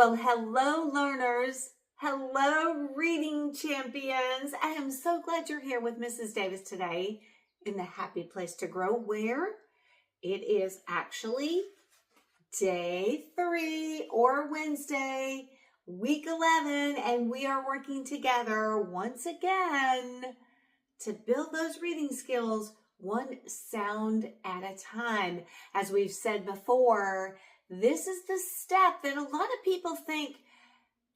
Well, hello, learners. Hello, reading champions. I am so glad you're here with Mrs. Davis today in the Happy Place to Grow, where it is actually day 3 or Wednesday, week 11, and we are working together once again to build those reading skills one sound at a time. As we've said before, this is the step that a lot of people think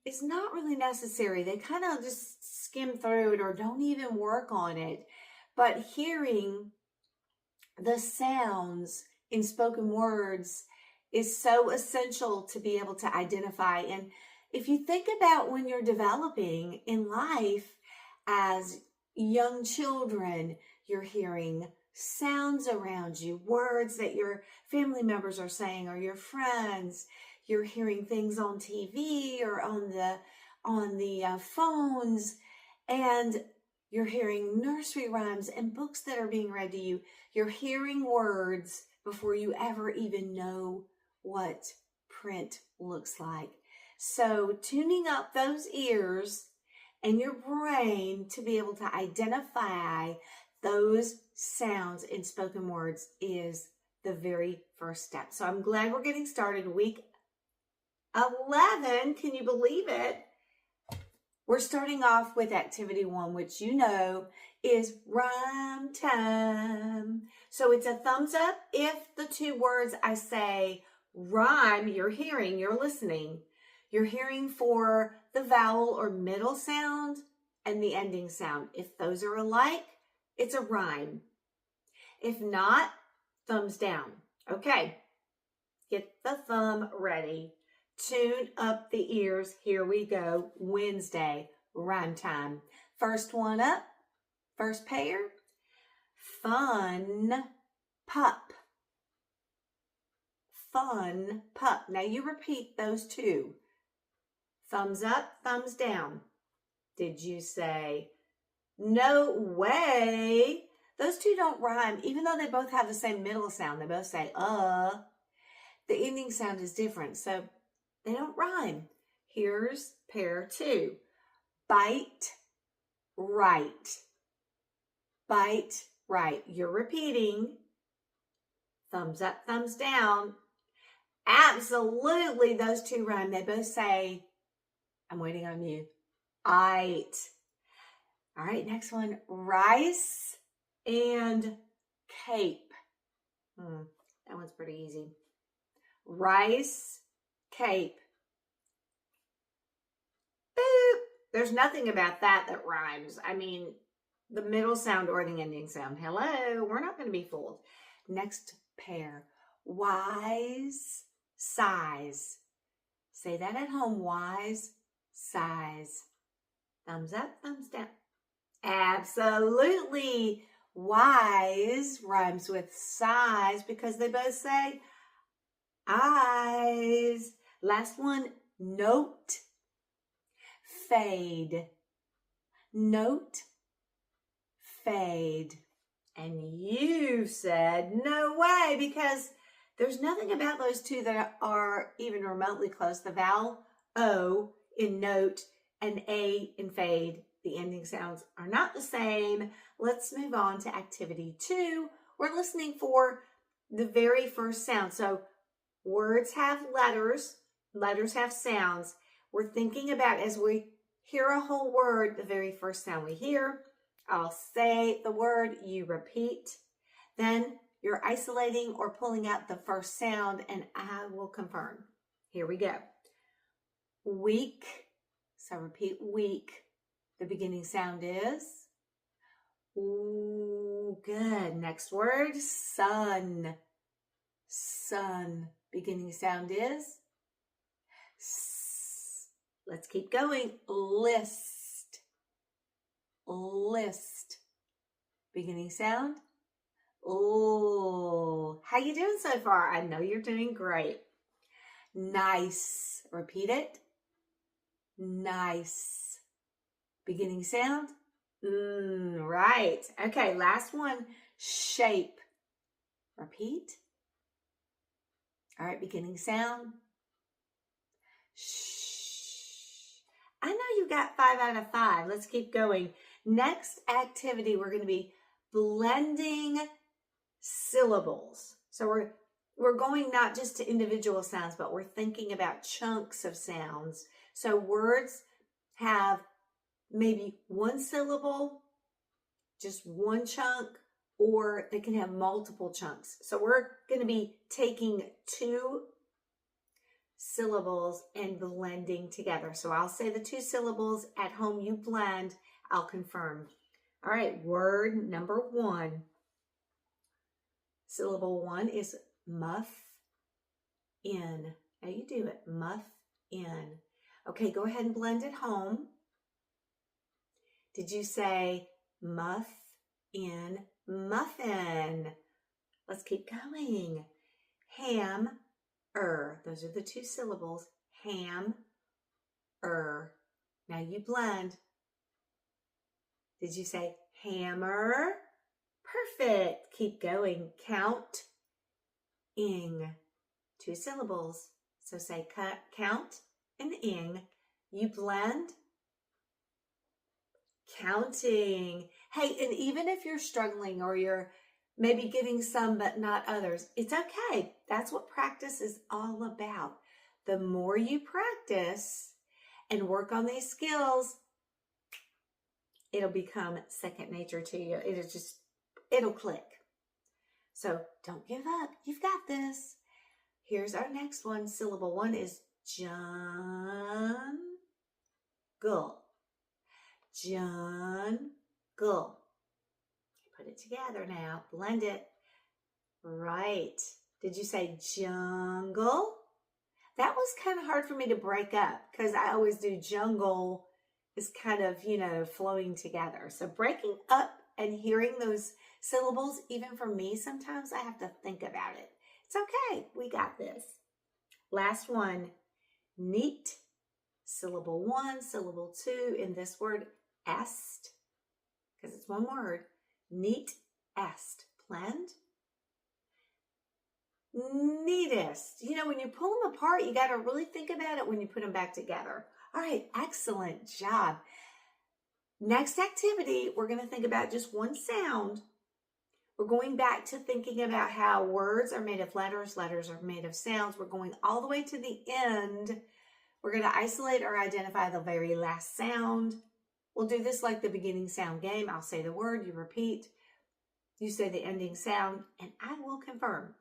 is not really necessary. They kind of just skim through it or don't even work on it. But hearing the sounds in spoken words is so essential to be able to identify. And if you think about when you're developing in life as young children, you're hearing sounds around you, words that your family members are saying or your friends. You're hearing things on TV or on the phones, and you're hearing nursery rhymes and books that are being read to you. You're hearing words before you ever even know what print looks like. So tuning up those ears and your brain to be able to identify those sounds in spoken words is the very first step. So I'm glad we're getting started. Week 11, can you believe it? We're starting off with activity 1, which you know is rhyme time. So it's a thumbs up if the 2 words I say rhyme, you're hearing, you're listening. You're hearing for the vowel or middle sound and the ending sound. If those are alike, it's a rhyme. If not, thumbs down. Okay, get the thumb ready. Tune up the ears. Here we go. Wednesday, rhyme time. First one up, first pair. Fun pup. Fun pup. Now you repeat those 2. Thumbs up, thumbs down. Did you say, no way? Those 2 don't rhyme, even though they both have the same middle sound. They both say, The ending sound is different, so they don't rhyme. Here's pair 2. Bite, right. Bite, right. You're repeating. Thumbs up, thumbs down. Absolutely, those 2 rhyme. They both say, I'm waiting on you. Ite. All right, next one. Rice and cape. That one's pretty easy. Rice, cape. Boop. There's nothing about that rhymes. I mean, the middle sound or the ending sound. Hello, we're not going to be fooled. Next pair. Wise, size. Say that at home. Wise, size. Thumbs up, thumbs down. Absolutely. Wise rhymes with size because they both say eyes. Last one, note, fade. Note, fade. And you said no way because there's nothing about those 2 that are even remotely close. The vowel O in note and A in fade, the ending sounds are not the same. Let's move on to activity 2. We're listening for the very first sound. So words have letters, letters have sounds. We're thinking about as we hear a whole word, the very first sound we hear. I'll say the word, you repeat. Then you're isolating or pulling out the first sound and I will confirm. Here we go. Week. So repeat week. The beginning sound is ooh, good. Next word, sun. Sun. Beginning sound is s. Let's keep going. List. List. Beginning sound. Oh, how you doing so far? I know you're doing great. Nice. Repeat it. Nice. Beginning sound. Right. Okay, last one. Shape. Repeat. All right, beginning sound. got 5 out of 5. Let's keep going. Next activity, we're going to be blending syllables. So we're going not just to individual sounds, but we're thinking about chunks of sounds. So words have maybe one syllable, just one chunk, or they can have multiple chunks. So we're going to be taking 2 syllables and blending together. So I'll say the 2 syllables. At home, you blend. I'll confirm. All right, word number 1. Syllable 1 is muff in. Now you do it. Muff in. Okay, go ahead and blend at home. Did you say muff in muffin? Let's keep going. Ham Those are the 2 syllables. Ham Now you blend. Did you say hammer? Perfect. Keep going. Count ing. 2 syllables. So say count and ing. You blend. Counting. Hey, and even if you're struggling or you're maybe getting some but not others, it's okay. That's what practice is all about. The more you practice and work on these skills, it'll become second nature to you. It'll click. So don't give up. You've got this. Here's our next one. Syllable 1 is jungle. Jungle. Put it together now. Blend it. Right. Did you say jungle? That was kind of hard for me to break up because I always do jungle is kind of, flowing together. So breaking up and hearing those syllables, even for me, sometimes I have to think about it. It's okay. We got this. Last one. Neat. Syllable 1, syllable 2 in this word, est, because it's one word. Neat est. Blend. Neatest. When you pull them apart, you got to really think about it when you put them back together. All right, excellent job. Next activity, we're going to think about just one sound. We're going back to thinking about how words are made of letters, letters are made of sounds. We're going all the way to the end. We're going to isolate or identify the very last sound. We'll do this like the beginning sound game. I'll say the word, you repeat. You say the ending sound, and I will confirm.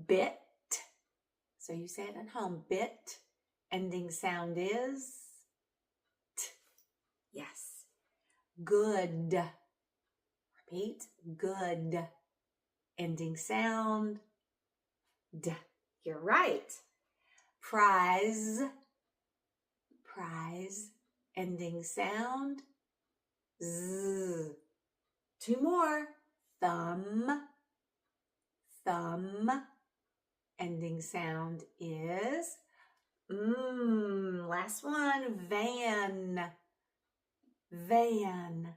Bit. So you say it at home. Bit. Ending sound is t. Yes. Good. Repeat. Good. Ending sound d. You're right. Prize. Prize. Ending sound z. 2 more. Thumb. Thumb. Ending sound is last one. Van. Van.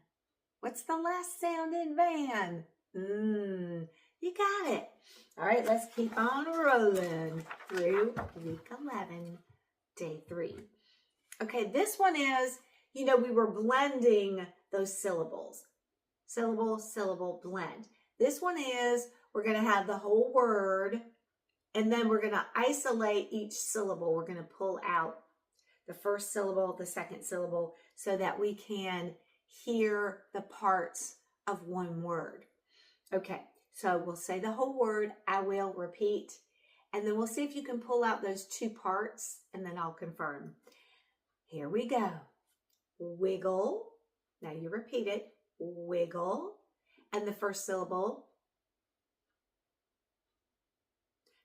What's the last sound in van? You got it. All right, let's keep on rolling through week 11, day 3. Okay, this one is, we were blending those syllables. Syllable, syllable, blend. This one is, we're going to have the whole word, and then we're going to isolate each syllable. We're going to pull out the first syllable, the second syllable, so that we can hear the parts of one word. Okay, so we'll say the whole word. I will repeat, and then we'll see if you can pull out those 2 parts, and then I'll confirm. Here we go. Wiggle. Now you repeat it. Wiggle. And the first syllable.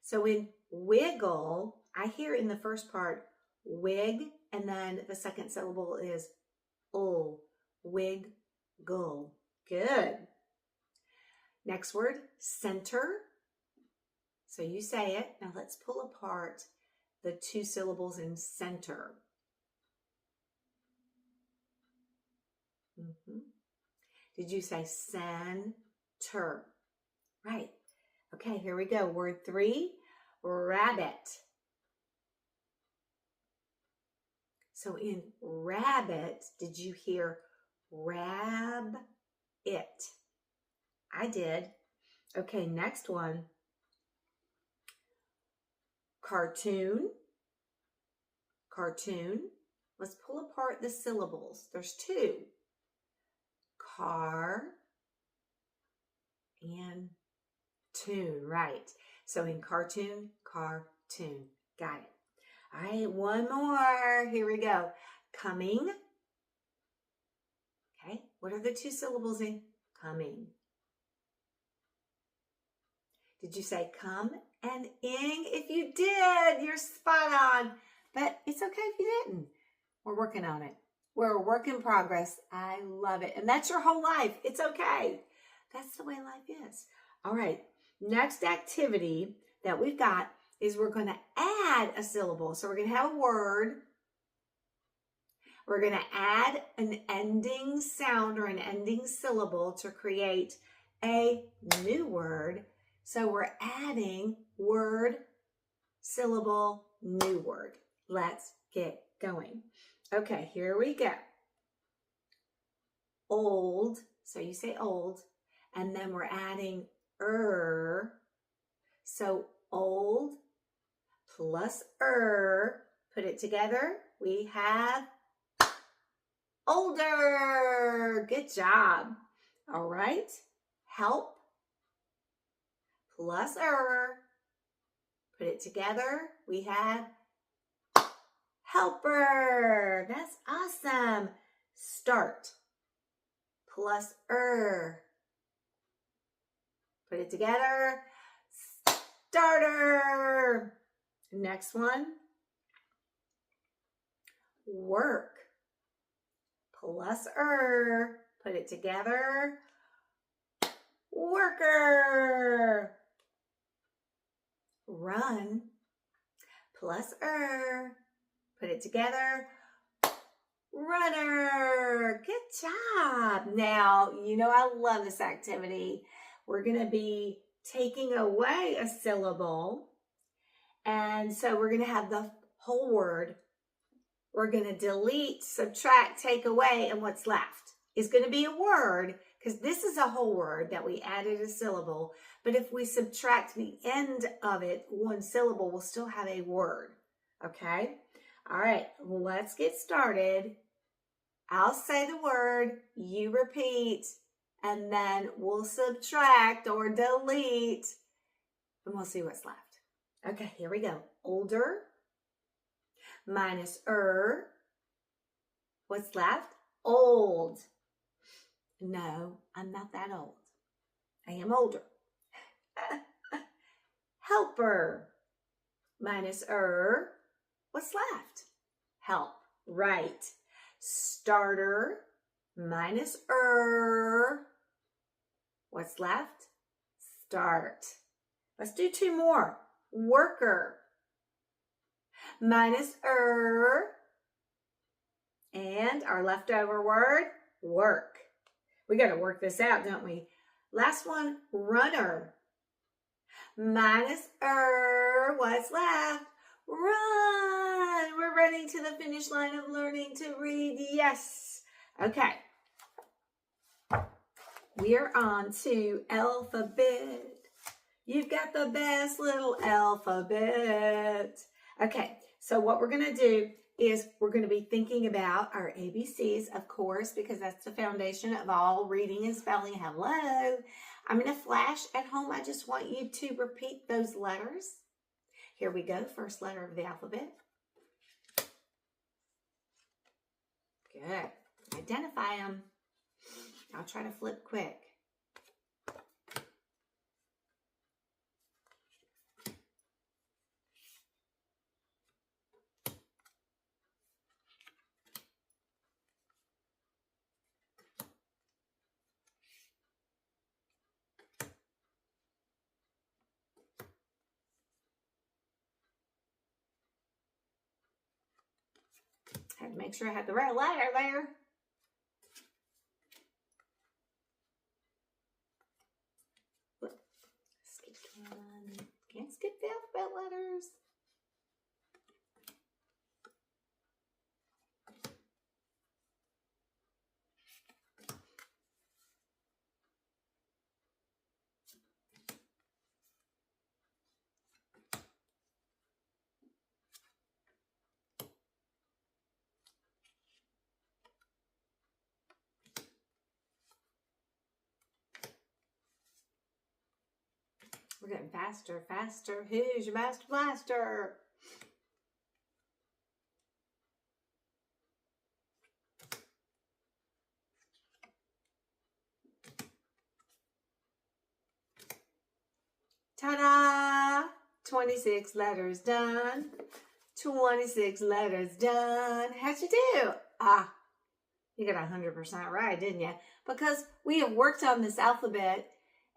So in wiggle, I hear in the first part, wig, and then the second syllable is ul. Wiggle. Good. Next word, center. So you say it. Now let's pull apart the 2 syllables in center. Did you say center? Right. Okay, here we go. Word 3, rabbit. So in rabbit, did you hear rab it? I did. Okay, next one. Cartoon. Cartoon. Let's pull apart the syllables. There's two. Car and tune, right. So in cartoon, cartoon. Got it. All right, one more. Here we go. Coming. Okay, what are the two syllables in coming? Did you say come and ing? If you did, you're spot on. But it's okay if you didn't. We're working on it. We're a work in progress. I love it. And that's your whole life. It's okay. That's the way life is. All right. Next activity that we've got is we're going to add a syllable. So we're going to have a word. We're going to add an ending sound or an ending syllable to create a new word. So we're adding word, syllable, new word. Let's get going. Okay, here we go. Old, so you say old, and then we're adding So old plus put it together, we have older. Good job. All right, help plus put it together, we have helper. That's awesome. Start plus put it together, starter. Next one, work plus put it together, worker. Run plus put it together, runner. Good job. Now, you know I love this activity. We're going to be taking away a syllable. And so we're going to have the whole word. We're going to delete, subtract, take away, and what's left is going to be a word, because this is a whole word that we added a syllable. But if we subtract the end of it, one syllable, we'll still have a word. Okay? All right, let's get started. I'll say the word, you repeat, and then we'll subtract or delete, and we'll see what's left. Okay, here we go. Older minus What's left? Old. No, I'm not that old. I am older. Helper minus What's left? Help. Right. Starter minus What's left? Start. Let's do two more. Worker minus and our leftover word, work. We got to work this out, don't we? Last one, runner minus what's left? Run. We're running to the finish line of learning to read. Yes. Okay. We're on to alphabet. You've got the best little alphabet. Okay, so what we're going to do is we're going to be thinking about our ABCs, of course, because that's the foundation of all reading and spelling. Hello. I'm going to flash at home. I just want you to repeat those letters. Here we go. First letter of the alphabet. Good. Identify them. I'll try to flip quick. Had to make sure I had the right letter there. Skip one. Can't skip the alphabet letters. We're getting faster, faster. Who's your master blaster? Ta-da! 26 letters done. 26 letters done. How'd you do? You got 100% right, didn't you? Because we have worked on this alphabet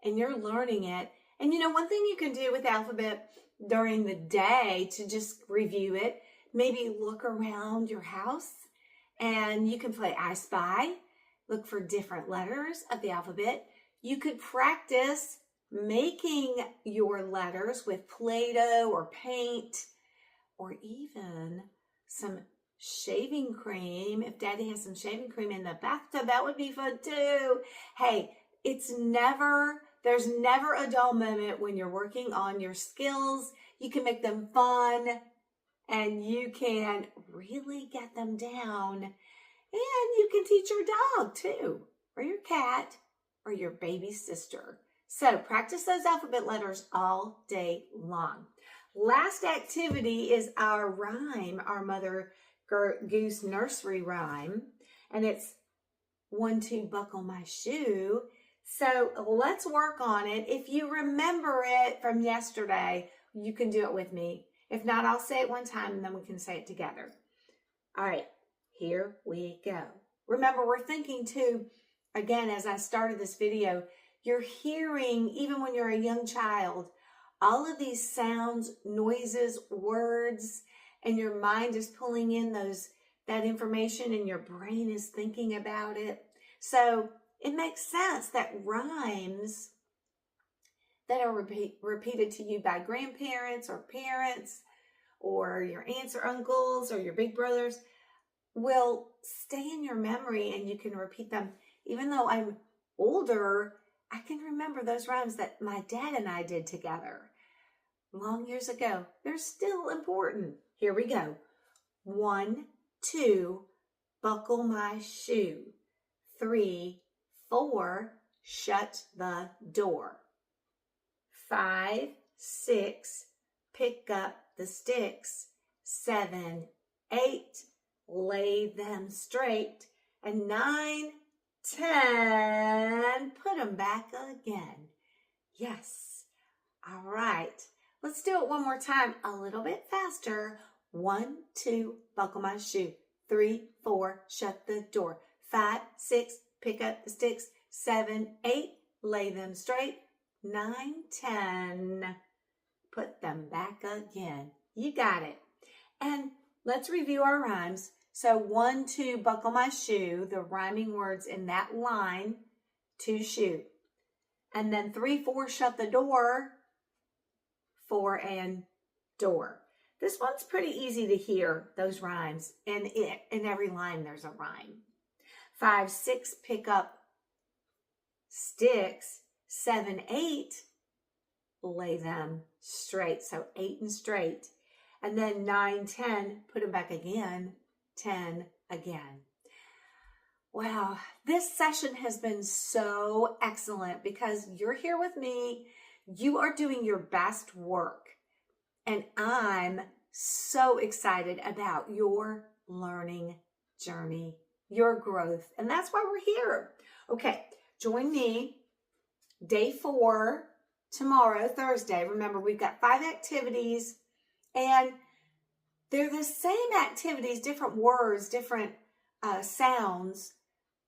and you're learning it. And you know, one thing you can do with alphabet during the day to just review it, maybe look around your house and you can play I Spy, look for different letters of the alphabet. You could practice making your letters with Play-Doh or paint or even some shaving cream. If Daddy has some shaving cream in the bathtub, that would be fun too. Hey, there's never a dull moment when you're working on your skills. You can make them fun and you can really get them down. And you can teach your dog too, or your cat, or your baby sister. So practice those alphabet letters all day long. Last activity is our rhyme, our Mother Goose nursery rhyme. And it's 1, 2, buckle my shoe. So let's work on it. If you remember it from yesterday, you can do it with me. If not, I'll say it one time and then we can say it together. All right, here we go. Remember, we're thinking too, again, as I started this video, you're hearing, even when you're a young child, all of these sounds, noises, words, and your mind is pulling in that information and your brain is thinking about it. So it makes sense that rhymes that are repeated to you by grandparents or parents or your aunts or uncles or your big brothers will stay in your memory and you can repeat them. Even though I'm older, I can remember those rhymes that my dad and I did together long years ago. They're still important. Here we go. 1, 2, buckle my shoe. 3, 4, shut the door. 5, 6, pick up the sticks. 7, 8, lay them straight. And 9, 10, put them back again. Yes. All right. Let's do it one more time, a little bit faster. 1, 2, buckle my shoe. 3, 4, shut the door. 5, 6, pick up the sticks. 7, 8, lay them straight. 9, 10, put them back again. You got it. And let's review our rhymes. So 1, 2, buckle my shoe, the rhyming words in that line, to shoe. And then 3, 4, shut the door, 4 and door. This one's pretty easy to hear, those rhymes. And in every line there's a rhyme. 5, 6, pick up sticks. 7, 8, lay them straight. So 8 and straight. And then 9, 10, put them back again. 10 again. Wow, this session has been so excellent because you're here with me. You are doing your best work. And I'm so excited about your learning journey, your growth. And that's why we're here. Okay, join me day 4 tomorrow, Thursday. Remember, we've got 5 activities and they're the same activities, different words, different sounds,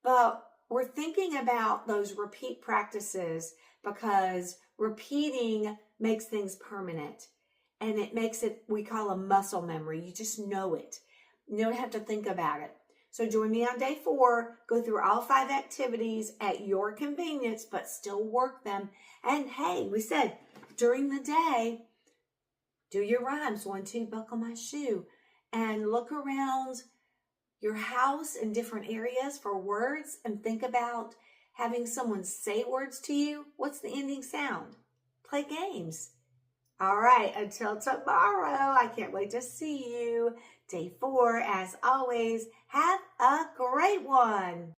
but we're thinking about those repeat practices because repeating makes things permanent and it makes it, we call a muscle memory. You just know it. You don't have to think about it. So join me on day 4, go through all 5 activities at your convenience, but still work them. And hey, we said during the day, do your rhymes. 1, 2, buckle my shoe. And look around your house in different areas for words and think about having someone say words to you. What's the ending sound? Play games. All right, until tomorrow. I can't wait to see you. Day 4, as always, have a great one.